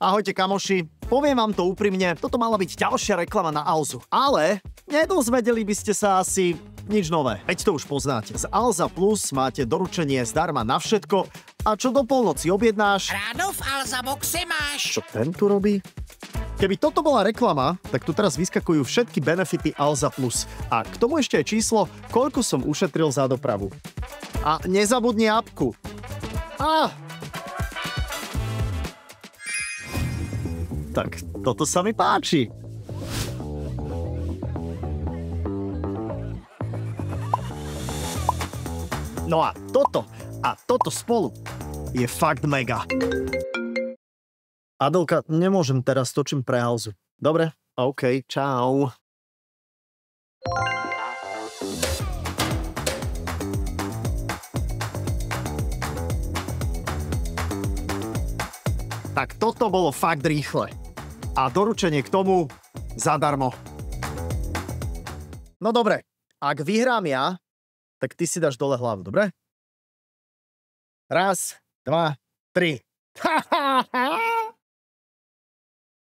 Ahojte kamoši, poviem vám to úprimne, toto mala byť ďalšia reklama na Alzu. Ale nedozvedeli by ste sa asi nič nové. Veď to už poznáte. Z Alza Plus máte doručenie zdarma na všetko a čo do polnoci objednáš... Ráno v Alza boxe máš. Čo ten tu robí? Keby toto bola reklama, tak tu teraz vyskakujú všetky benefity Alza Plus. A k tomu ešte aj číslo, koľko som ušetril za dopravu. A nezabudni apku. Tak toto sa mi páči. No a toto spolu je fakt mega. Adelka, nemôžem teraz, točím pre Alzu. Dobre? OK, čau. Tak toto bolo fakt rýchle. A doručenie k tomu zadarmo. No dobre, ak vyhrám ja, tak ty si dáš dole hlavu, dobre? 1, 2, 3.